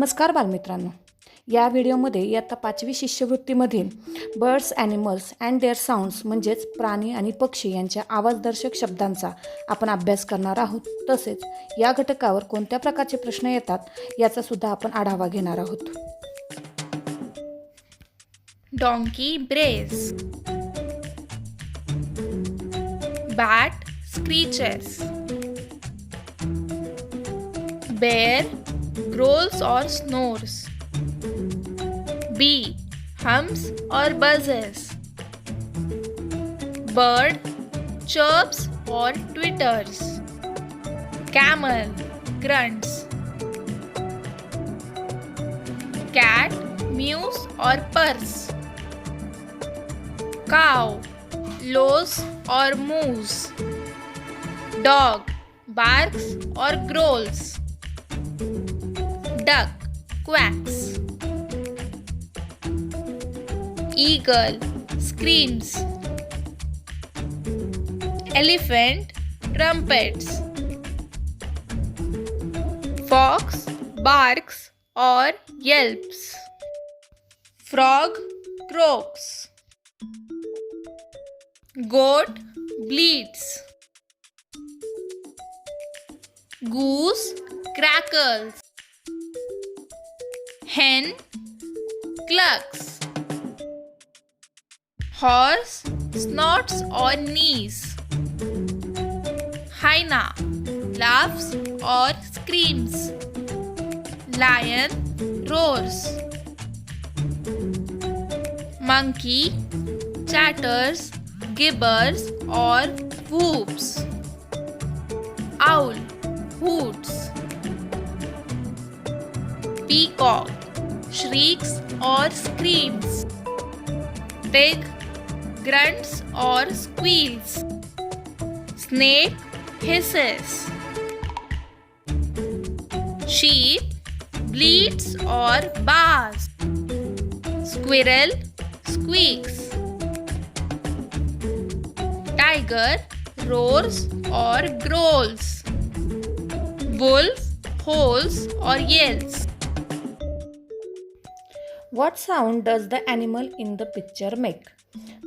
नमस्कार बालमित्रांनो, या व्हिडिओमध्ये इयत्ता 5वी शिष्यवृत्तीमधील birds, animals and their sounds म्हणजेच प्राणी आणि पक्षी यांच्या आवाजदर्शक शब्दांचा आपण अभ्यास करणार आहोत. तसेच या घटकावर कोणत्या प्रकारचे प्रश्न येतात याचा सुद्धा आपण आढावा घेणार आहोत. Donkey brays. Bat screeches. Bear growls or snores. Bee hums or buzzes. Bird chirps or twitters. Camel grunts. Cat mews or purrs. Cow lows or moos. Dog barks or growls. Duck quacks. Eagle screams. Elephant trumpets. Fox barks or yelps. Frog croaks. Goat bleats. Goose crackles. Hen clucks. Horse snorts or knees. Hyena laughs or screams. Lion roars. Monkey chatters, gibbers or whoops. Owl hoots. Peacock shrieks or screams. Pig grunts or squeals. Snake hisses. Sheep bleats or bars. Squirrel squeaks. Tiger roars or growls. Wolf howls or yells. What sound does the animal in the picture make?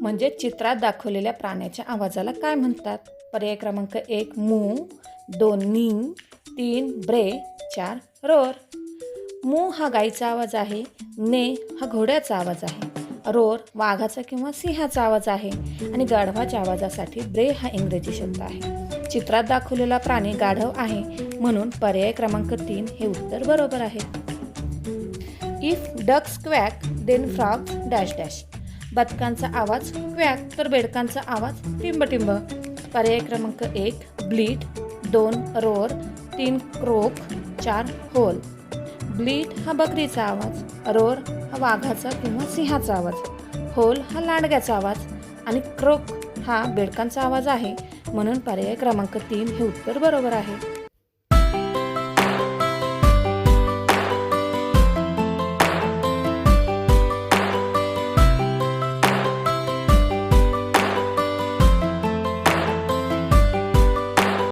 म्हणजे चित्रात दाखवलेल्या प्राण्याच्या आवाजाला काय म्हणतात? पर्याय क्रमांक 1 मू, 2 नींग, 3 ब्रे, 4 रोर. मू हा गाईचा आवाज आहे, ने हा घोड्याचा आवाज आहे, रोर वाघाचा किंवा सिंहाचा आवाज आहे आणि गाढवाच्या आवाजासाठी ब्रे हा इंग्रजी शब्द आहे. चित्रात दाखवलेला प्राणी गाढव आहे म्हणून पर्याय क्रमांक 3 हे उत्तर बरोबर आहे. If ducks quack then frogs dash dash. बदकांचा आवाज क्वॅक तर बेडकांचा आवाज टिंब टिंब. पर्याय क्रमांक 1 ब्लीट, 2 रोर, 3 क्रोक, 4 होल. ब्लीट हा बकरीचा आवाज, रोर हा वाघाचा किंवा सिंहाचा आवाज, होल हा लांडग्याचा आवाज आणि क्रोक हा बेडकांचा आवाज आहे म्हणून पर्याय क्रमांक 3 हे उत्तर बरोबर आहे.